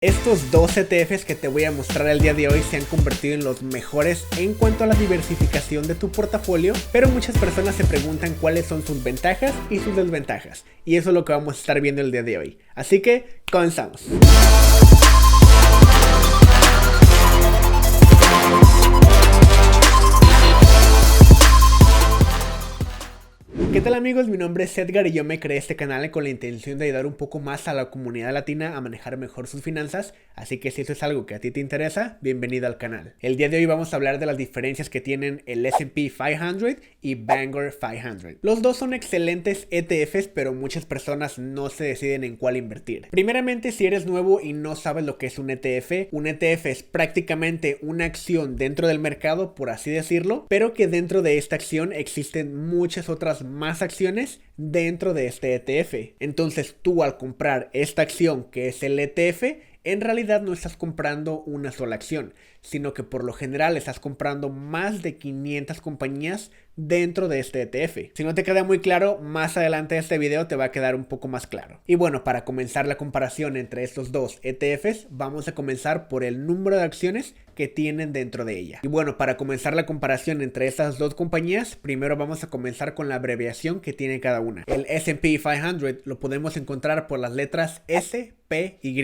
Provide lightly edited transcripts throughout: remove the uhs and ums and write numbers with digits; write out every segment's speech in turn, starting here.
Estos dos ETFs que te voy a mostrar el día de hoy se han convertido en los mejores en cuanto a la diversificación de tu portafolio, pero muchas personas se preguntan cuáles son sus ventajas y sus desventajas, y eso es lo que vamos a estar viendo el día de hoy. Así que, comenzamos. ¿Qué tal amigos? Mi nombre es Edgar y yo me creé este canal con la intención de ayudar un poco más a la comunidad latina a manejar mejor sus finanzas, así que si esto es algo que a ti te interesa, bienvenido al canal. El día de hoy vamos a hablar de las diferencias que tienen el S&P 500 y Vanguard 500. Los dos son excelentes ETFs, pero muchas personas no se deciden en cuál invertir. Primeramente, si eres nuevo y no sabes lo que es un ETF es prácticamente una acción dentro del mercado, por así decirlo, pero que dentro de esta acción existen muchas otras más acciones dentro de este ETF. Entonces tú al comprar esta acción que es el ETF, en realidad no estás comprando una sola acción, sino que por lo general estás comprando más de 500 compañías dentro de este ETF. Si no te queda muy claro, más adelante de este video te va a quedar un poco más claro. Y bueno, para comenzar la comparación entre estos dos ETFs, vamos a comenzar por el número de acciones que tienen dentro de ella. Y bueno, para comenzar la comparación entre estas dos compañías, primero vamos a comenzar con la abreviación que tiene cada una. El S&P 500 lo podemos encontrar por las letras S, P, Y,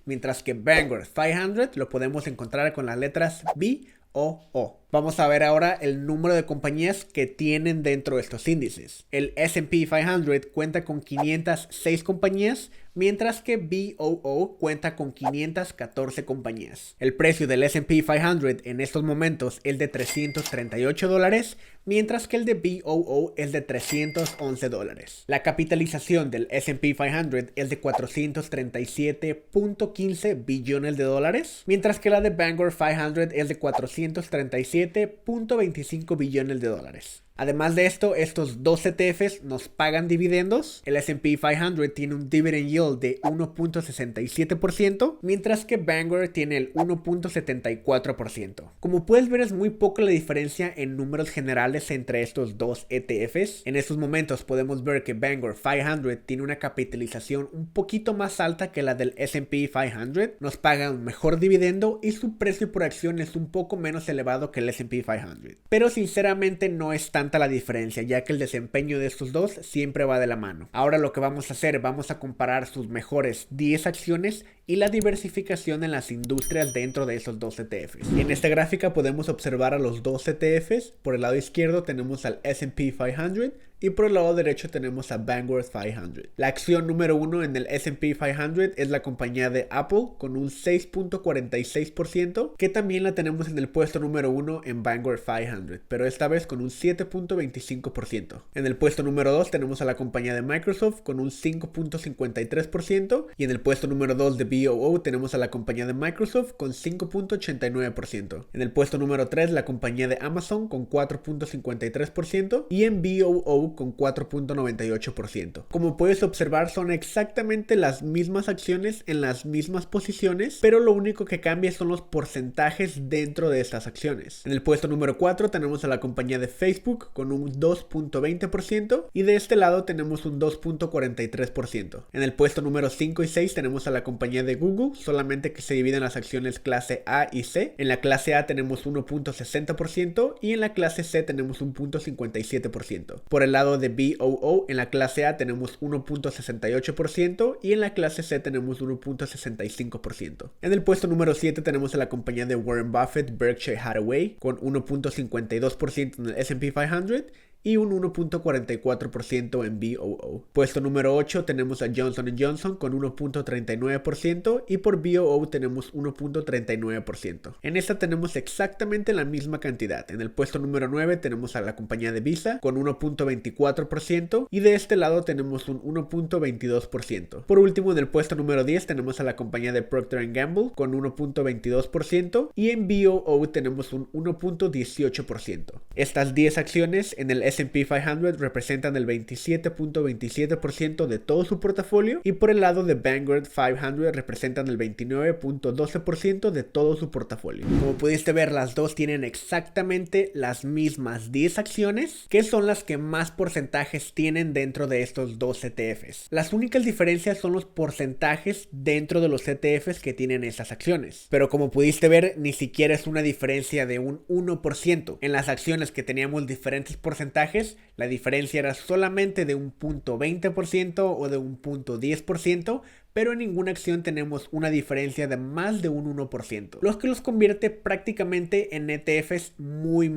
mientras que Vanguard 500 lo podemos encontrar con las letras B o O. Vamos a ver ahora el número de compañías que tienen dentro de estos índices. El S&P 500 cuenta con 506 compañías, mientras que BOO cuenta con 514 compañías. El precio del S&P 500 en estos momentos es de $338, mientras que el de BOO es de $311. La capitalización del S&P 500 es de 437.15 billones de dólares, mientras que la de Vanguard 500 es de 437.25 billones de dólares. Además de esto, estos dos ETFs nos pagan dividendos. El S&P 500 tiene un dividend yield de 1.67%, mientras que Vanguard tiene el 1.74%. Como puedes ver, es muy poca la diferencia en números generales entre estos dos ETFs. En estos momentos podemos ver que Vanguard 500 tiene una capitalización un poquito más alta que la del S&P 500. Nos paga un mejor dividendo y su precio por acción es un poco menos elevado que el S&P 500. Pero sinceramente no es tanta la diferencia, ya que el desempeño de estos dos siempre va de la mano. Ahora lo que vamos a hacer, vamos a comparar sus mejores 10 acciones y la diversificación en las industrias dentro de esos dos ETFs. Y en esta gráfica podemos observar a los dos ETFs. Por el lado izquierdo tenemos al S&P 500 y por el lado derecho tenemos a Vanguard 500. La acción número 1 en el S&P 500 es la compañía de Apple con un 6.46%, que también la tenemos en el puesto número 1 en Vanguard 500, pero esta vez con un 7.25%. En el puesto número 2 tenemos a la compañía de Microsoft con un 5.53% y en el puesto número 2 de BOO tenemos a la compañía de Microsoft con 5.89%. En el puesto número 3 la compañía de Amazon con 4.53% y en BOO con 4.98%. Como puedes observar, son exactamente las mismas acciones en las mismas posiciones, pero lo único que cambia son los porcentajes dentro de estas acciones. En el puesto número 4 tenemos a la compañía de Facebook con un 2.20% y de este lado tenemos un 2.43%. En el puesto número 5 y 6 tenemos a la compañía de Google, solamente que se dividen las acciones clase A y C. En la clase A tenemos 1.60% y en la clase C tenemos un 0.57%. Por el lado de BOO, en la clase A tenemos 1.68% y en la clase C tenemos 1.65%. En el puesto número 7 tenemos a la compañía de Warren Buffett, Berkshire Hathaway, con 1.52% en el S&P 500 y un 1.44% en BOO. Puesto número 8 tenemos a Johnson & Johnson con 1.39% y por BOO tenemos 1.39%. En esta tenemos exactamente la misma cantidad. En el puesto número 9 tenemos a la compañía de Visa con 1.24% y de este lado tenemos un 1.22%. Por último, en el puesto número 10 tenemos a la compañía de Procter & Gamble con 1.22% y en BOO tenemos un 1.18%. Estas 10 acciones en el S&P 500 representan el 27.27% de todo su portafolio y por el lado de Vanguard 500 representan el 29.12% de todo su portafolio. Como pudiste ver, las dos tienen exactamente las mismas 10 acciones, que son las que más porcentajes tienen dentro de estos dos ETFs. Las únicas diferencias son los porcentajes dentro de los ETFs que tienen esas acciones. Pero como pudiste ver, ni siquiera es una diferencia de un 1%. En las acciones que teníamos diferentes porcentajes, la diferencia era solamente de un 0.20% o de un 0.10%, pero en ninguna acción tenemos una diferencia de más de un 1%, lo que los convierte prácticamente en ETFs muy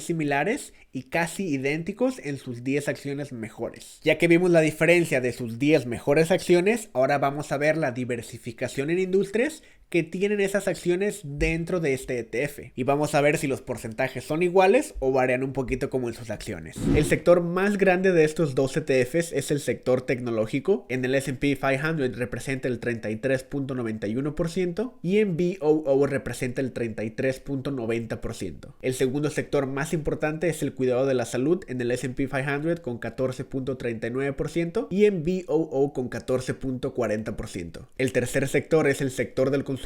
similares y casi idénticos en sus 10 acciones mejores. Ya que vimos la diferencia de sus 10 mejores acciones, ahora vamos a ver la diversificación en industrias que tienen esas acciones dentro de este ETF. Y vamos a ver si los porcentajes son iguales o varían un poquito como en sus acciones. El sector más grande de estos dos ETFs es el sector tecnológico. En el S&P 500 representa el 33.91% y en VOO representa el 33.90%. El segundo sector más importante es el cuidado de la salud en el S&P 500 con 14.39% y en VOO con 14.40%. El tercer sector es el sector del consumidor,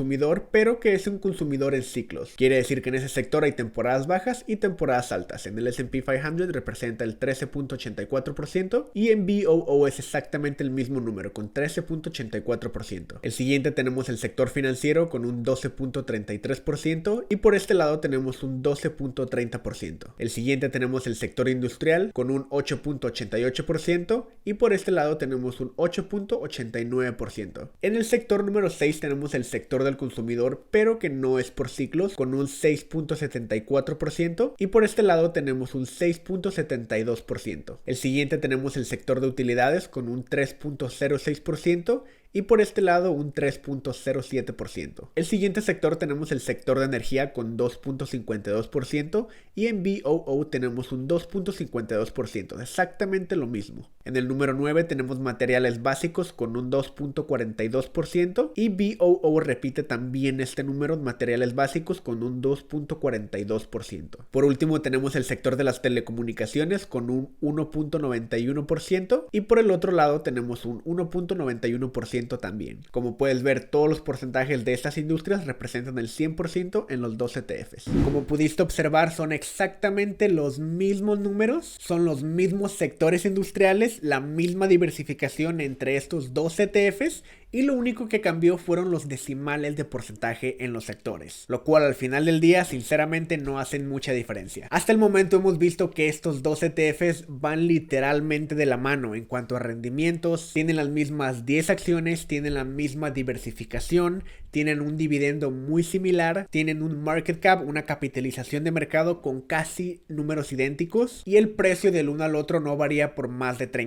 pero que es un consumidor en ciclos. Quiere decir que en ese sector hay temporadas bajas y temporadas altas. En el S&P 500 representa el 13.84% y en VOO es exactamente el mismo número, con 13.84%. El siguiente tenemos el sector financiero con un 12.33% y por este lado tenemos un 12.30%. El siguiente tenemos el sector industrial con un 8.88% y por este lado tenemos un 8.89%. En el sector número 6 tenemos el sector del consumidor, pero que no es por ciclos, con un 6.74% y por este lado tenemos un 6.72%. El siguiente tenemos el sector de utilidades con un 3.06% y por este lado un 3.07%. El siguiente sector tenemos el sector de energía con 2.52% y en VOO tenemos un 2.52%, exactamente lo mismo. En el número 9 tenemos materiales básicos con un 2.42% y VOO repite también este número, materiales básicos, con un 2.42%. Por último tenemos el sector de las telecomunicaciones con un 1.91% y por el otro lado tenemos un 1.91% también. Como puedes ver, todos los porcentajes de estas industrias representan el 100% en los dos ETFs. Como pudiste observar, son exactamente los mismos números, son los mismos sectores industriales, la misma diversificación entre estos dos ETFs y lo único que cambió fueron los decimales de porcentaje en los sectores, lo cual al final del día sinceramente no hacen mucha diferencia. Hasta el momento hemos visto que estos dos ETFs van literalmente de la mano en cuanto a rendimientos, tienen las mismas 10 acciones, tienen la misma diversificación, tienen un dividendo muy similar, tienen un market cap, una capitalización de mercado con casi números idénticos y el precio del uno al otro no varía por más de $30.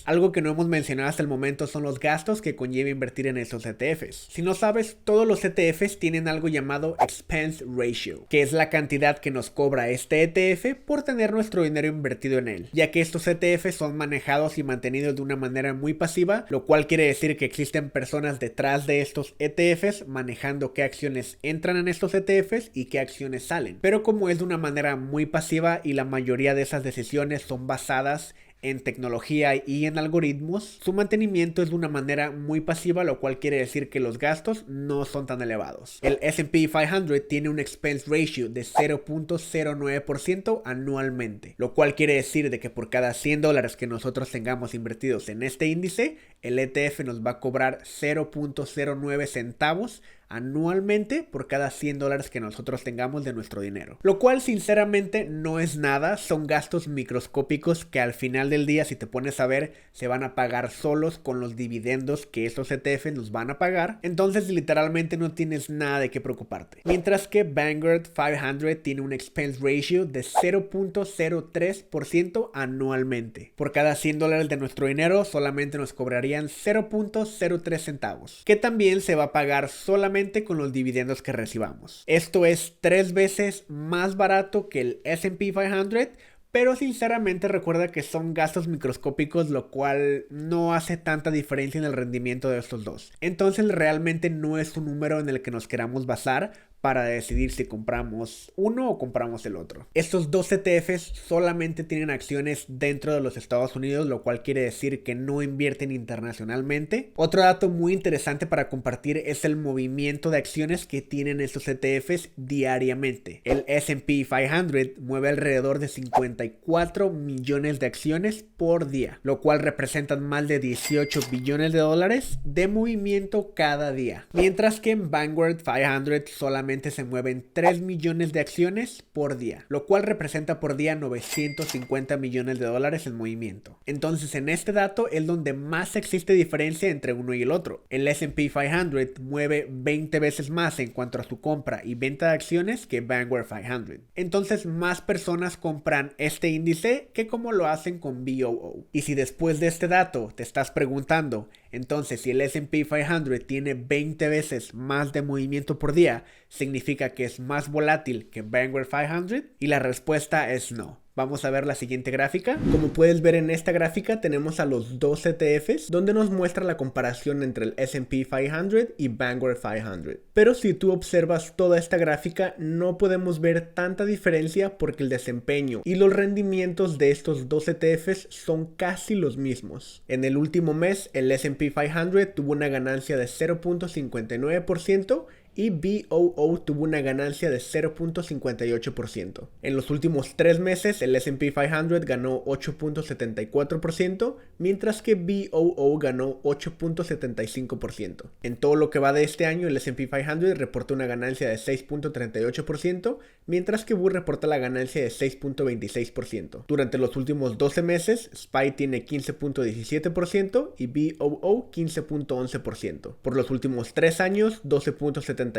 Algo que no hemos mencionado hasta el momento son los gastos que conlleva invertir en estos ETFs. Si no sabes, todos los ETFs tienen algo llamado expense ratio, que es la cantidad que nos cobra este ETF por tener nuestro dinero invertido en él, ya que estos ETFs son manejados y mantenidos de una manera muy pasiva, lo cual quiere decir que existen personas detrás de estos ETFs manejando qué acciones entran en estos ETFs y qué acciones salen. Pero como es de una manera muy pasiva y la mayoría de esas decisiones son basadas en tecnología y en algoritmos, su mantenimiento es de una manera muy pasiva, lo cual quiere decir que los gastos no son tan elevados. El S&P 500 tiene un expense ratio de 0.09% anualmente, lo cual quiere decir de que por cada $100 que nosotros tengamos invertidos en este índice, el ETF nos va a cobrar 0.09 centavos anualmente por cada $100 que nosotros tengamos de nuestro dinero, lo cual sinceramente no es nada, son gastos microscópicos que al final del día, si te pones a ver, se van a pagar solos con los dividendos que estos ETF nos van a pagar. Entonces literalmente no tienes nada de qué preocuparte, mientras que Vanguard 500 tiene un expense ratio de 0.03% anualmente. Por cada $100 de nuestro dinero solamente nos cobrarían 0.03 centavos, que también se va a pagar solamente con los dividendos que recibamos. Esto es 3 veces más barato que el S&P 500, pero sinceramente recuerda que son gastos microscópicos, lo cual no hace tanta diferencia en el rendimiento de estos dos. Entonces realmente no es un número en el que nos queramos basar para decidir si compramos uno o compramos el otro. Estos dos ETFs solamente tienen acciones dentro de los Estados Unidos, lo cual quiere decir que no invierten internacionalmente. Otro dato muy interesante para compartir es el movimiento de acciones que tienen estos ETFs diariamente. El S&P 500 mueve alrededor de 54 millones de acciones por día, lo cual representan más de 18 billones de dólares de movimiento cada día. Mientras que en Vanguard 500 solamente se mueven 3 millones de acciones por día, lo cual representa por día 950 millones de dólares en movimiento. Entonces en este dato es donde más existe diferencia entre uno y el otro. El S&P 500 mueve 20 veces más en cuanto a su compra y venta de acciones que Vanguard 500. Entonces más personas compran este índice que como lo hacen con VOO. Y si después de este dato te estás preguntando, entonces si el S&P 500 tiene 20 veces más de movimiento por día, ¿significa que es más volátil que Vanguard 500? Y la respuesta es no. Vamos a ver la siguiente gráfica. Como puedes ver en esta gráfica tenemos a los dos ETFs donde nos muestra la comparación entre el S&P 500 y Vanguard 500. Pero si tú observas toda esta gráfica no podemos ver tanta diferencia porque el desempeño y los rendimientos de estos dos ETFs son casi los mismos. En el último mes el S&P 500 tuvo una ganancia de 0.59% y VOO tuvo una ganancia de 0.58%. En los últimos 3 meses el S&P 500 ganó 8.74%, mientras que VOO ganó 8.75%. En todo lo que va de este año el S&P 500 reportó una ganancia de 6.38%, mientras que VOO reporta la ganancia de 6.26%. Durante los últimos 12 meses SPY tiene 15.17% y VOO 15.11%. Por los últimos 3 años 12.77%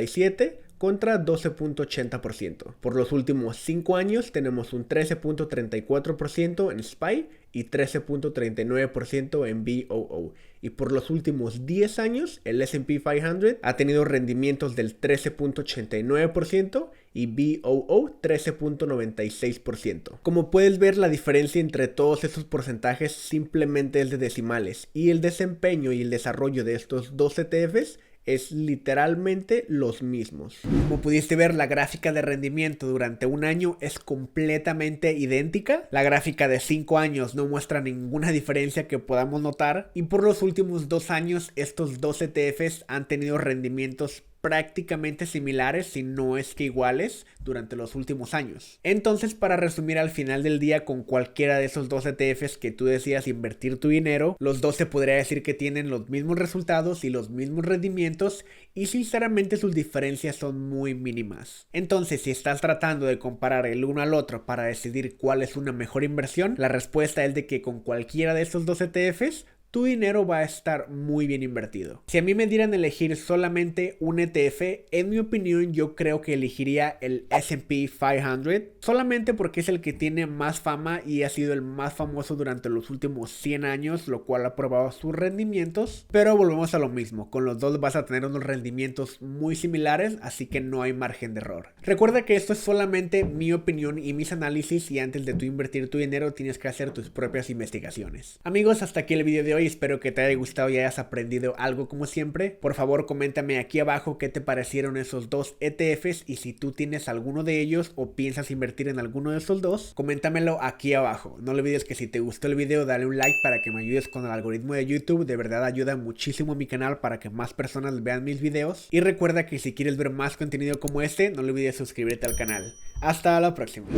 contra 12.80%. Por los últimos 5 años tenemos un 13.34% en SPY y 13.39% en VOO. Y por los últimos 10 años el S&P 500 ha tenido rendimientos del 13.89% y VOO 13.96%. Como puedes ver, la diferencia entre todos estos porcentajes simplemente es de decimales y el desempeño y el desarrollo de estos dos ETFs es literalmente los mismos. Como pudiste ver, la gráfica de rendimiento durante un año es completamente idéntica. La gráfica de 5 años no muestra ninguna diferencia que podamos notar. Y por los últimos 2 años, estos dos ETFs han tenido rendimientos prácticamente similares, si no es que iguales, durante los últimos años. Entonces, para resumir, al final del día, con cualquiera de esos dos ETFs que tú decidas invertir tu dinero, los dos se podría decir que tienen los mismos resultados y los mismos rendimientos, y sinceramente sus diferencias son muy mínimas. Entonces, si estás tratando de comparar el uno al otro para decidir cuál es una mejor inversión, la respuesta es de que con cualquiera de estos dos ETFs tu dinero va a estar muy bien invertido. Si a mí me dieran elegir solamente un ETF, en mi opinión yo creo que elegiría el S&P 500, solamente porque es el que tiene más fama y ha sido el más famoso durante los últimos 100 años, lo cual ha probado sus rendimientos. Pero volvemos a lo mismo, con los dos vas a tener unos rendimientos muy similares, así que no hay margen de error. Recuerda que esto es solamente mi opinión y mis análisis, y antes de tú invertir tu dinero tienes que hacer tus propias investigaciones. Amigos, hasta aquí el video de hoy. Espero que te haya gustado y hayas aprendido algo como siempre. Por favor, coméntame aquí abajo qué te parecieron esos dos ETFs, y si tú tienes alguno de ellos o piensas invertir en alguno de esos dos, coméntamelo aquí abajo. No olvides que si te gustó el video, dale un like para que me ayudes con el algoritmo de YouTube. De verdad ayuda muchísimo a mi canal para que más personas vean mis videos. Y recuerda que si quieres ver más contenido como este, no olvides suscribirte al canal. Hasta la próxima.